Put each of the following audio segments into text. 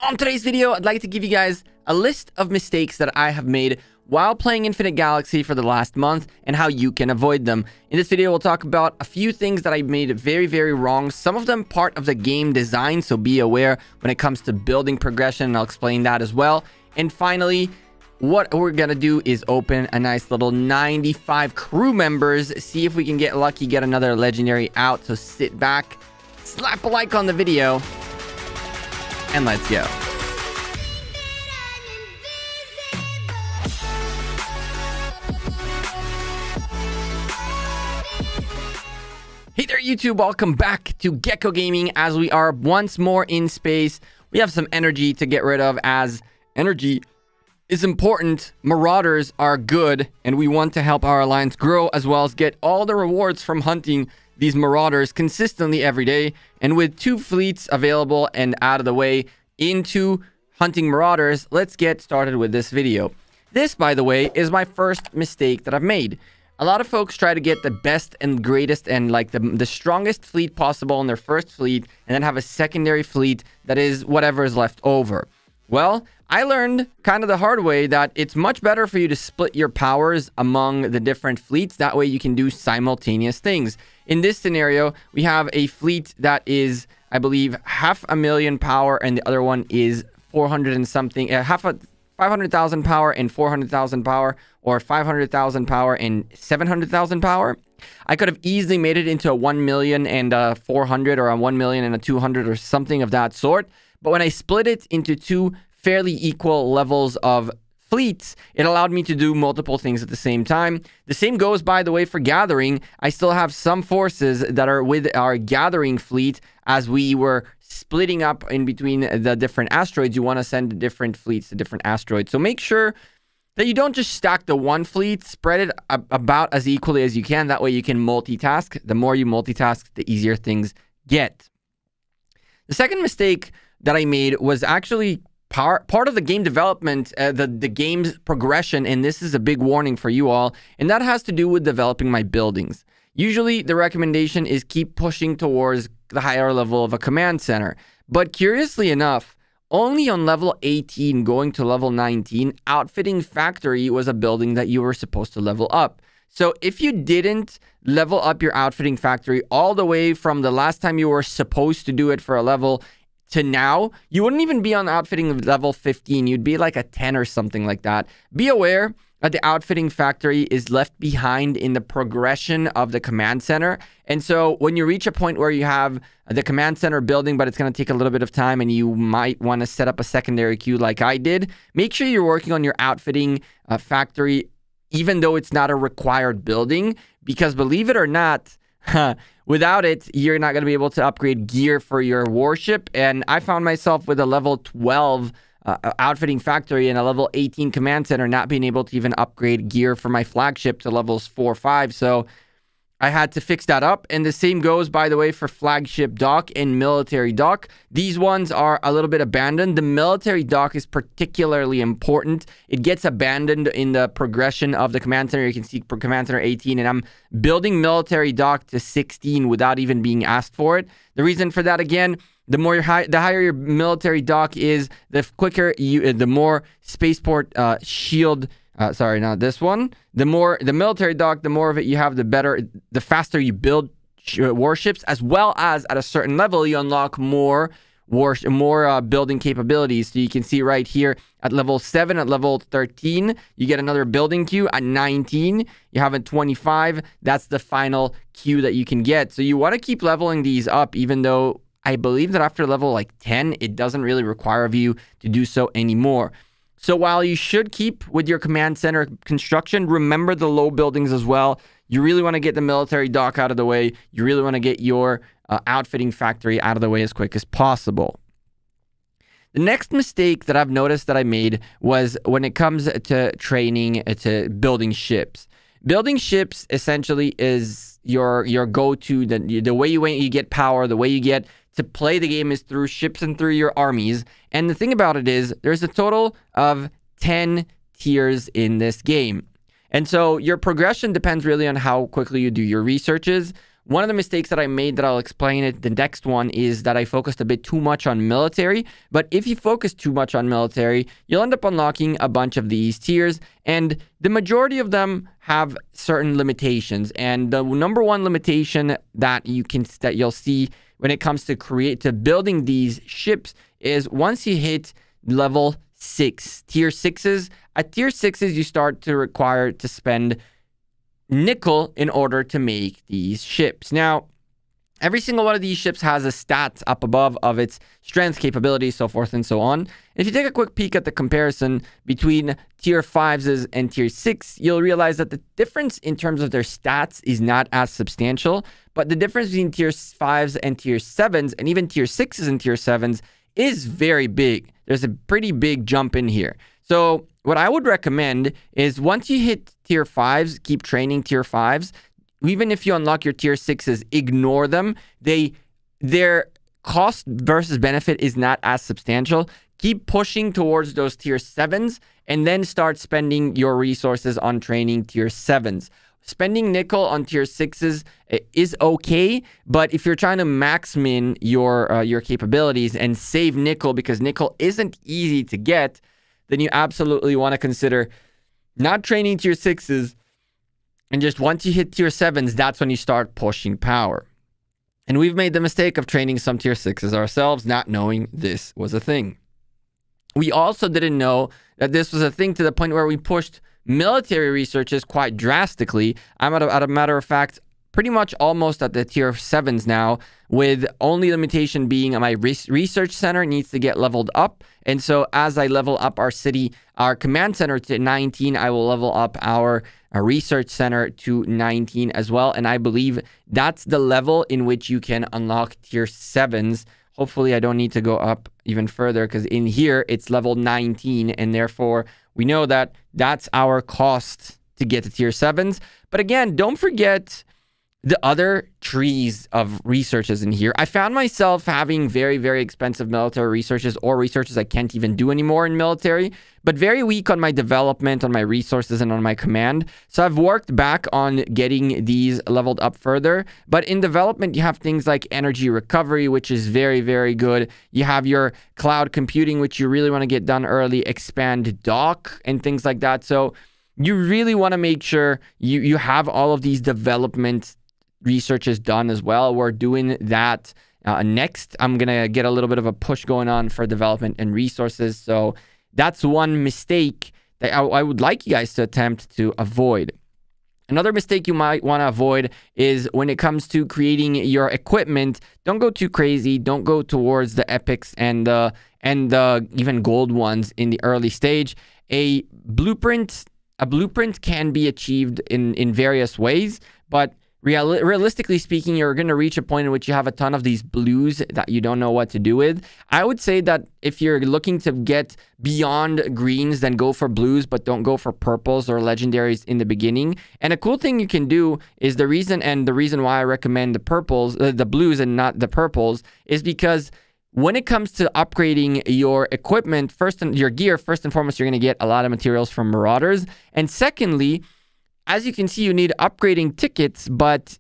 On today's video, I'd like to give you guys a list of mistakes that I have made while playing Infinte Galaxy for the last month and how you can avoid them. In this video, we'll talk about a few things that I made very wrong. Some of them part of the game design, so be aware when it comes to building progression, and I'll explain that as well. And finally, what we're gonna do is open a nice little 95 crew members, see if we can get lucky, get another legendary out. So sit back, slap a like on the video, and let's go. Hey there, YouTube. Welcome back to Gekko Gaming. As we are once more in space, we have some energy to get rid of, as energy is important. Marauders are good, and we want to help our alliance grow, as well as get all the rewards from hunting these marauders consistently every day. And with 2 fleets available and out of the way into hunting marauders, let's get started with this video. This, by the way, is my first mistake that I've made. A lot of folks try to get the best and greatest and like the strongest fleet possible in their first fleet, and then have a secondary fleet that is whatever is left over. Well, I learned kind of the hard way that it's much better for you to split your powers among the different fleets. That way you can do simultaneous things. In this scenario, we have a fleet that is, I believe, 500,000 power, and the other one is 400 and something, 500,000 power and 400,000 power, or 500,000 power and 700,000 power. I could have easily made it into a 1 million and a 400, or a 1 million and a 200, or something of that sort. But when I split it into 2 fairly equal levels of fleets, it allowed me to do multiple things at the same time. The same goes, by the way, for gathering. I still have some forces that are with our gathering fleet. As we were splitting up in between the different asteroids, you want to send different fleets to different asteroids. So make sure that you don't just stack the one fleet, spread it about as equally as you can. That way you can multitask. The more you multitask, the easier things get. The second mistake that I made was actually part of the game development, the game's progression, and this is a big warning for you all, and that has to do with developing my buildings. Usually the recommendation is keep pushing towards the higher level of a command center, but curiously enough, only on level 18 going to level 19, outfitting factory was a building that you were supposed to level up. So if you didn't level up your outfitting factory all the way from the last time you were supposed to do it for a level to now, you wouldn't even be on outfitting level 15. You'd be like a 10 or something like that. Be aware that the outfitting factory is left behind in the progression of the command center. And so when you reach a point where you have the command center building, but it's going to take a little bit of time, and you might want to set up a secondary queue like I did, make sure you're working on your outfitting factory, even though it's not a required building, because believe it or not, without it, you're not going to be able to upgrade gear for your warship. And I found myself with a level 12 outfitting factory and a level 18 command center not being able to even upgrade gear for my flagship to levels 4 or 5. So I had to fix that up. And the same goes, by the way, for flagship dock and military dock. These ones are a little bit abandoned. The military dock is particularly important. It gets abandoned in the progression of the command center. You can see command center 18, and I'm building military dock to 16 without even being asked for it. The reason for that, again, the higher your military dock is, the quicker the more spaceport shield. Sorry, not this one. The more the military dock, the more of it you have, the better, the faster you build warships, as well as at a certain level you unlock more building capabilities. So you can see right here at level 7, at level 13, you get another building queue. At 19, you have a 25. That's the final queue that you can get. So you want to keep leveling these up, even though I believe that after level like 10, it doesn't really require of you to do so anymore. So while you should keep with your command center construction, remember the low buildings as well. You really want to get the military dock out of the way. You really want to get your outfitting factory out of the way as quick as possible. The next mistake that I've noticed that I made was when it comes to training, to building ships. Building ships essentially is your go-to, the way you get power, the way you get to play the game is through ships and through your armies. And the thing about it is there's a total of 10 tiers in this game. And so your progression depends really on how quickly you do your researches. One of the mistakes that I made that I'll explain it, the next one, is that I focused a bit too much on military. But if you focus too much on military, you'll end up unlocking a bunch of these tiers, and the majority of them have certain limitations. And the number one limitation that you'll see when it comes to building these ships is once you hit level 6, tier 6s. At tier 6s, you start to require to spend nickel in order to make these ships. Now, every single one of these ships has a stats up above of its strength, capability, so forth and so on. If you take a quick peek at the comparison between tier 5s and tier 6, you'll realize that the difference in terms of their stats is not as substantial, but the difference between tier 5s and tier 7s, and even tier 6s and tier 7s, is very big. There's a pretty big jump in here. So what I would recommend is once you hit tier 5s, keep training tier 5s. Even if you unlock your tier 6s, ignore them. Their cost versus benefit is not as substantial. Keep pushing towards those tier 7s and then start spending your resources on training tier 7s. Spending nickel on tier 6s is okay, but if you're trying to max min your capabilities and save nickel, because nickel isn't easy to get, then you absolutely want to consider not training tier 6s, and just once you hit tier 7s, that's when you start pushing power. And we've made the mistake of training some tier 6s ourselves, not knowing this was a thing. We also didn't know that this was a thing to the point where we pushed military researches quite drastically. I'm at a matter of fact, pretty much almost at the tier 7s now, with only limitation being my research center needs to get leveled up. And so as I level up our command center to 19, I will level up our research center to 19 as well. And I believe that's the level in which you can unlock tier 7s. Hopefully I don't need to go up even further, because in here it's level 19, and therefore we know that that's our cost to get to tier 7s. But again, don't forget the other trees of researches in here. I found myself having very, very expensive military researches, or researches I can't even do anymore in military, but very weak on my development, on my resources, and on my command. So I've worked back on getting these leveled up further. But in development, you have things like energy recovery, which is very, very good. You have your cloud computing, which you really want to get done early, expand dock, and things like that. So you really want to make sure you have all of these development research is done as well. We're doing that next. I'm gonna get a little bit of a push going on for development and resources. So that's one mistake that I would like you guys to attempt to avoid. Another mistake you might want to avoid is when it comes to creating your equipment. Don't go too crazy. Don't go towards the epics and the even gold ones in the early stage. A blueprint can be achieved in various ways, but realistically speaking, you're going to reach a point in which you have a ton of these blues that you don't know what to do with. I would say that if you're looking to get beyond greens, then go for blues, but don't go for purples or legendaries in the beginning. And a cool thing you can do is the reason why I recommend the blues and not the purples, is because when it comes to upgrading your equipment, your gear, first and foremost, you're going to get a lot of materials from Marauders. And secondly, as you can see, you need upgrading tickets, but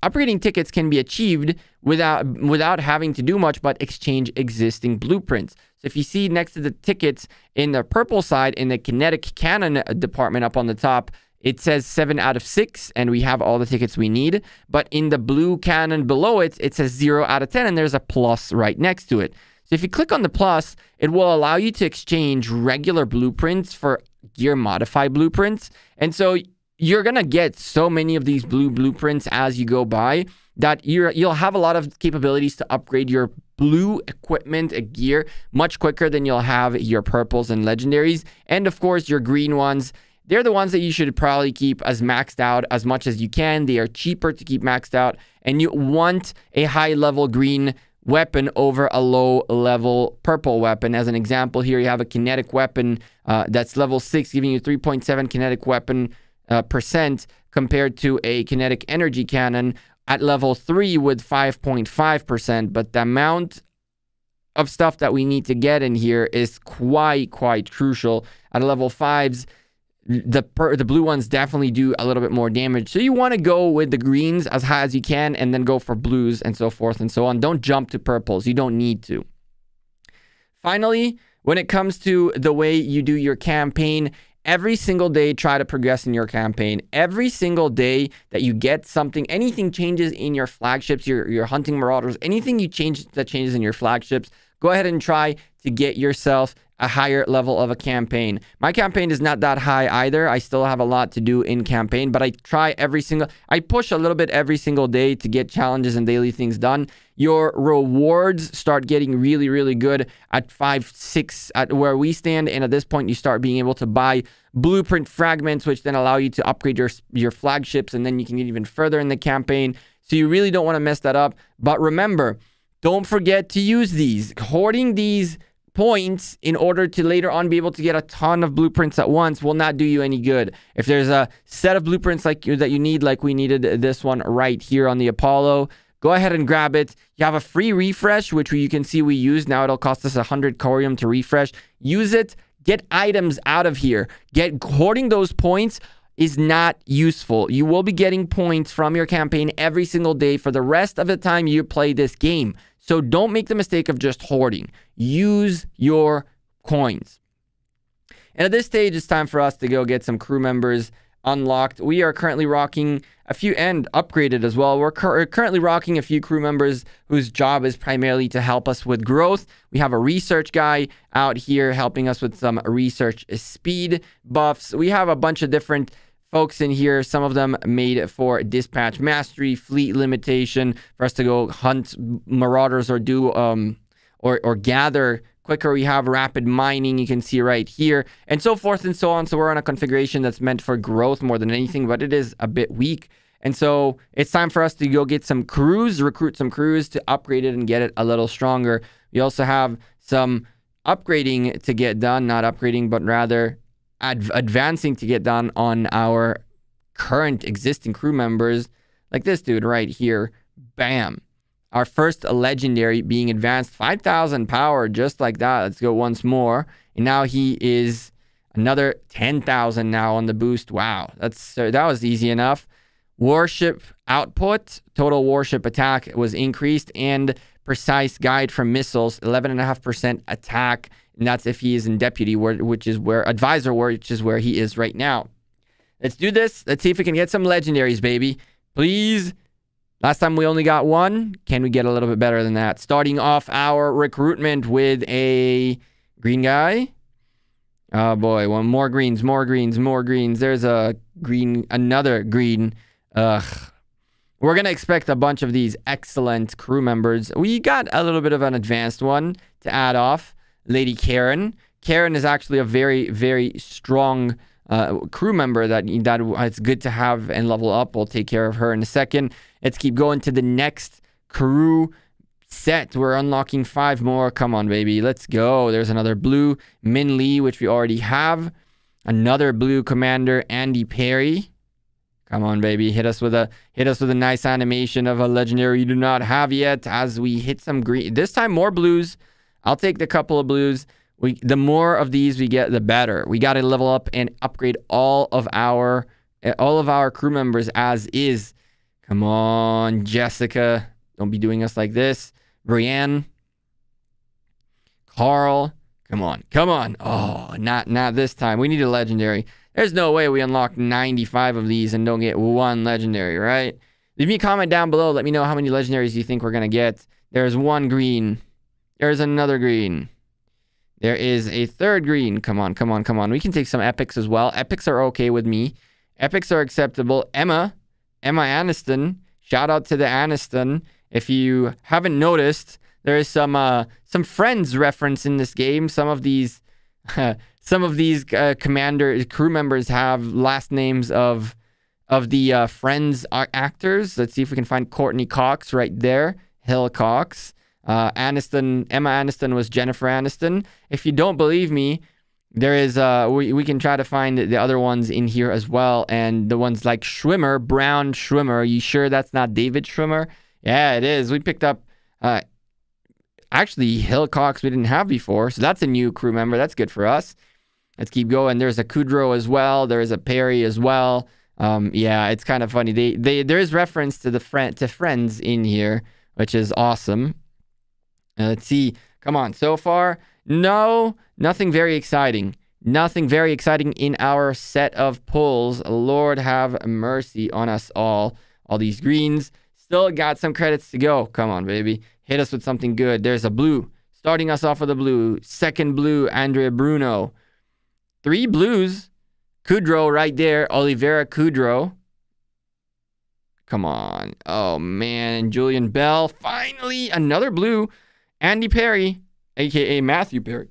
upgrading tickets can be achieved without having to do much but exchange existing blueprints. So if you see next to the tickets in the purple side, in the kinetic cannon department up on the top, it says 7 out of 6, and we have all the tickets we need. But in the blue cannon below it, it says 0 out of 10, and there's a plus right next to it. So if you click on the plus, it will allow you to exchange regular blueprints for gear modified blueprints. And so you're going to get so many of these blue blueprints as you go by that you'll have a lot of capabilities to upgrade your blue equipment and gear much quicker than you'll have your purples and legendaries. And of course, your green ones, they're the ones that you should probably keep as maxed out as much as you can. They are cheaper to keep maxed out, and you want a high level green weapon over a low level purple weapon. As an example, here you have a kinetic weapon that's level 6, giving you 3.7 kinetic weapon percent compared to a kinetic energy cannon at level 3 with 5.5%. But the amount of stuff that we need to get in here is quite crucial. At level 5s, the blue ones definitely do a little bit more damage. So you want to go with the greens as high as you can, and then go for blues and so forth and so on. Don't jump to purples. You don't need to. Finally, when it comes to the way you do your campaign, every single day, try to progress in your campaign. Every single day that you get something, anything changes in your flagships, your hunting marauders, anything you change that changes in your flagships, go ahead and try to get yourself a higher level of a campaign. My campaign is not that high either. I still have a lot to do in campaign, but I try I push a little bit every single day to get challenges and daily things done. Your rewards start getting really, really good at 5, 6 at where we stand. And at this point, you start being able to buy blueprint fragments, which then allow you to upgrade your flagships. And then you can get even further in the campaign. So you really don't want to mess that up. But remember, don't forget to use these. Hoarding these points in order to later on be able to get a ton of blueprints at once will not do you any good. If there's a set of blueprints that you need, like we needed this one right here on the Apollo, go ahead and grab it. You have a free refresh, which you can see we use. Now it'll cost us 100 corium to refresh. Use it. Get items out of here. Hoarding those points is not useful. You will be getting points from your campaign every single day for the rest of the time you play this game. So don't make the mistake of just hoarding. Use your coins. And at this stage, it's time for us to go get some crew members unlocked. We are currently rocking a few, and upgraded as well. We're currently rocking a few crew members whose job is primarily to help us with growth. We have a research guy out here helping us with some research speed buffs. We have a bunch of different folks in here, some of them made for dispatch mastery, fleet limitation, for us to go hunt marauders or do or gather quicker. We have rapid mining, you can see right here, and so forth and so on. So we're on a configuration that's meant for growth more than anything, but it is a bit weak. And so it's time for us to go get some crews, recruit some crews to upgrade it and get it a little stronger. We also have some upgrading to get done, not upgrading, but rather advancing to get done on our current existing crew members, like this dude right here. Bam. Our first legendary being advanced, 5,000 power, just like that. Let's go once more. And now he is another 10,000 now on the boost. Wow, that was easy enough. Warship output, total warship attack was increased, and precise guide from missiles, 11.5% attack. And that's if he is in deputy, which is where advisor, which is where he is right now. Let's do this. Let's see if we can get some legendaries, baby. Please. Last time we only got one. Can we get a little bit better than that? Starting off our recruitment with a green guy. Oh boy, more greens, more greens, more greens. There's a green, another green. Ugh. We're going to expect a bunch of these excellent crew members. We got a little bit of an advanced one to add off. Lady Karen. Karen is actually a very, very strong crew member that it's good to have and level up. We'll take care of her in a second. Let's keep going to the next crew set. We're unlocking 5 more. Come on, baby. Let's go. There's another blue Min Lee, which we already have. Another blue commander, Andy Perry. Come on, baby. Hit us with a nice animation of a legendary you do not have yet as we hit some green. This time more blues. I'll take the couple of blues. The more of these we get, the better. We got to level up and upgrade all of our crew members as is. Come on, Jessica. Don't be doing us like this. Brienne. Carl. Come on. Come on. Oh, not this time. We need a legendary. There's no way we unlock 95 of these and don't get one legendary, right? Leave me a comment down below. Let me know how many legendaries you think we're going to get. There's one green. There's another green. There is a third green. Come on, come on, come on. We can take some epics as well. Epics are okay with me. Epics are acceptable. Emma Aniston. Shout out to the Aniston. If you haven't noticed, there is some Friends reference in this game. Some of these crew members have last names of the Friends actors. Let's see if we can find Courtney Cox right there. Hill Cox. Emma Aniston was Jennifer Aniston. If you don't believe me, there is we can try to find the other ones in here as well, and the ones like Schwimmer, Brown Schwimmer. Are you sure that's not David Schwimmer? Yeah, it is. We picked up actually Hill Cox we didn't have before, so that's a new crew member. That's good for us. Let's keep going. There's a Kudrow as well. There is a Perry as well. Yeah, it's kind of funny. There is reference to friends in here, which is awesome. Let's see. Come on. So far, no, nothing very exciting. Nothing very exciting in our set of pulls. Lord have mercy on us all. All these greens. Still got some credits to go. Come on, baby. Hit us with something good. There's a blue. Starting us off with a blue. Second blue, Andrea Bruno. 3 blues. Kudrow right there. Oliveira Kudrow. Come on. Oh, man. Julian Bell. Finally, another blue. Andy Perry, a.k.a. Matthew Perry.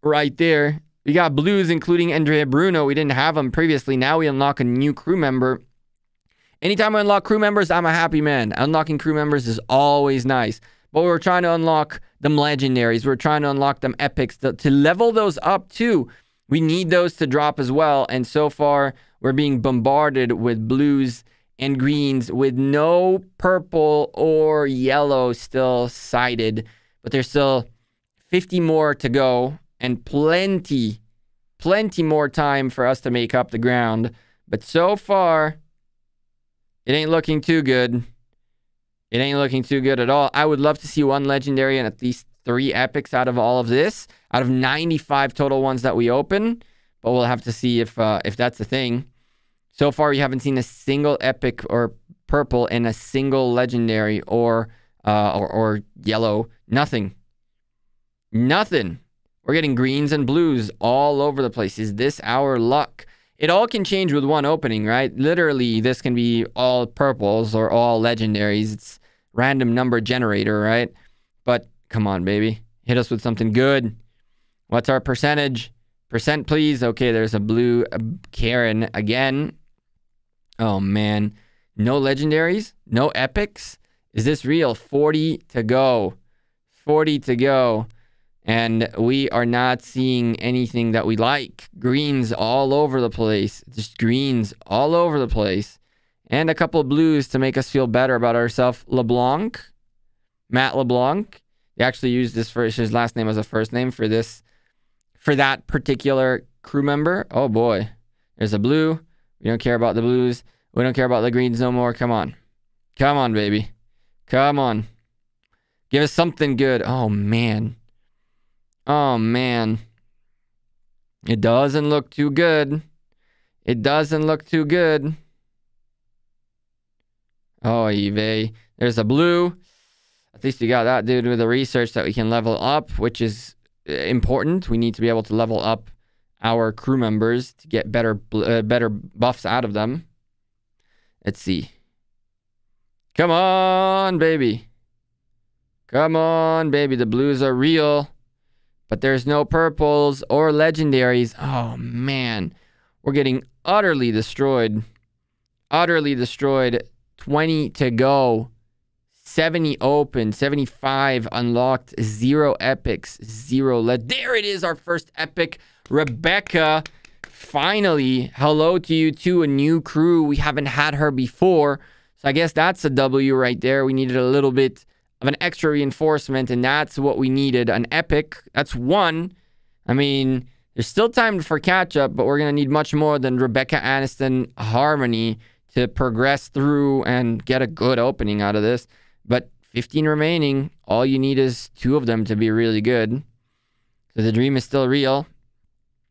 Right there. We got blues, including Andrea Bruno. We didn't have them previously. Now we unlock a new crew member. Anytime I unlock crew members, I'm a happy man. Unlocking crew members is always nice. But we're trying to unlock them legendaries. We're trying to unlock them epics. To level those up, too. We need those to drop as well. And so far, we're being bombarded with blues and greens with no purple or yellow still sighted. But there's still 50 more to go and plenty more time for us to make up the ground. But so far, it ain't looking too good. It ain't looking too good at all. I would love to see 1 legendary and at least 3 epics out of all of this, out of 95 total ones that we open. But we'll have to see if that's a thing. So far, we haven't seen a single epic or purple and a single legendary or yellow. Nothing. Nothing. We're getting greens and blues all over the place. Is this our luck? It all can change with 1 opening, right? Literally, this can be all purples or all legendaries. It's random number generator, right? But come on, baby. Hit us with something good. What's our percentage? Percent, please. Okay, there's a blue Karen again. Oh, man. No legendaries? No epics? Is this real? 40 to go. 40 to go. And we are not seeing anything that we like. Greens all over the place. Just greens all over the place. And a couple of blues to make us feel better about ourselves. LeBlanc. Matt LeBlanc. He actually used his last name as a first name for that particular crew member. Oh boy. There's a blue. We don't care about the blues. We don't care about the greens no more. Come on. Come on, baby. Come on. Give us something good. Oh, man. Oh, man. It doesn't look too good. It doesn't look too good. Oh, Eve. There's a blue. At least we got that dude with the research that we can level up, which is important. We need to be able to level up our crew members to get better buffs out of them. Let's see. Come on, baby. Come on, baby. The blues are real. But there's no purples or legendaries. Oh, man. We're getting utterly destroyed. Utterly destroyed. 20 to go. 70 open. 75 unlocked. 0 epics. 0 there it is, our first epic. Rebecca. Finally. Hello to you too. A new crew. We haven't had her before. So I guess that's a W right there. We needed a little bit of an extra reinforcement, and that's what we needed. An epic. That's 1. I mean, there's still time for catch-up, but we're going to need much more than Rebecca Aniston Harmony to progress through and get a good opening out of this. But 15 remaining. All you need is 2 of them to be really good. So the dream is still real.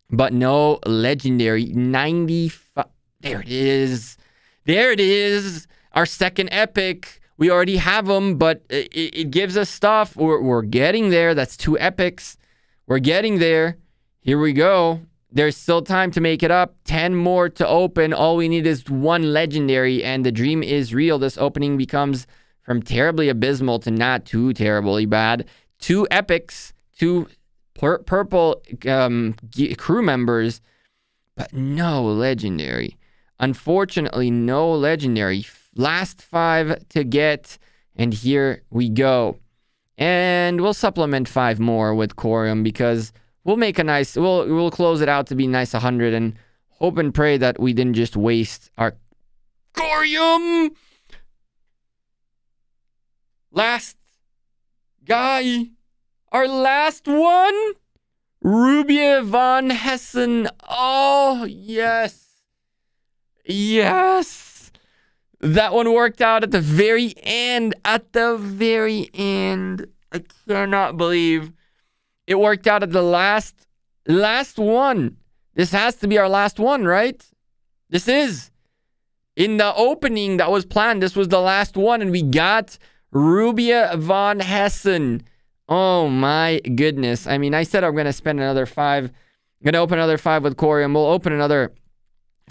But no legendary. 95. There it is. There it is. Our second epic. We already have them, but it gives us stuff. We're getting there. That's 2 epics. We're getting there. Here we go. There's still time to make it up. 10 more to open. All we need is 1 legendary, and the dream is real. This opening becomes from terribly abysmal to not too terribly bad. 2 epics, 2 purple crew members, but no legendary. Unfortunately, no legendary. Last 5 to get, and here we go. And we'll supplement 5 more with Corium because we'll make a nice, we'll close it out to be nice 100 and hope and pray that we didn't just waste our Corium. Last guy. Our last one. Rubia von Hessen. Oh, yes. Yes. That one worked out at the very end. At the very end. I cannot believe it worked out at the last one. This has to be our last one, right? This is. In the opening that was planned, this was the last one, and we got Rubia von Hessen. Oh my goodness. I mean, I said I'm going to spend another 5. I'm going to open another 5 with Corium. We'll open another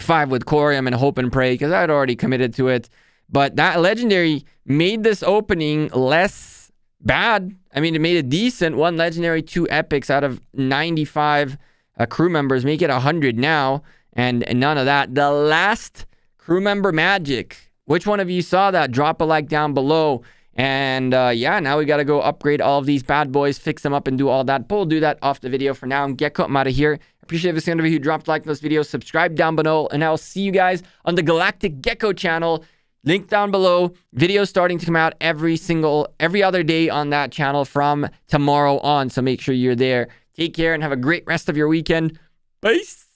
5 with Corium and hope and pray because I'd already committed to it. But that legendary made this opening less bad. I mean, it made it decent. 1 legendary, 2 epics out of 95 crew members. Make it 100 now. And none of that. The last crew member magic. Which one of you saw that? Drop a like down below. And yeah, now we got to go upgrade all of these bad boys, fix them up and do all that. But we'll do that off the video for now. I'm Gekko. I'm out of here. Appreciate every single of you who dropped a like on this video. Subscribe down below. And I'll see you guys on the Galactic Gekko channel. Link down below. Videos starting to come out every other day on that channel from tomorrow on. So make sure you're there. Take care and have a great rest of your weekend. Peace.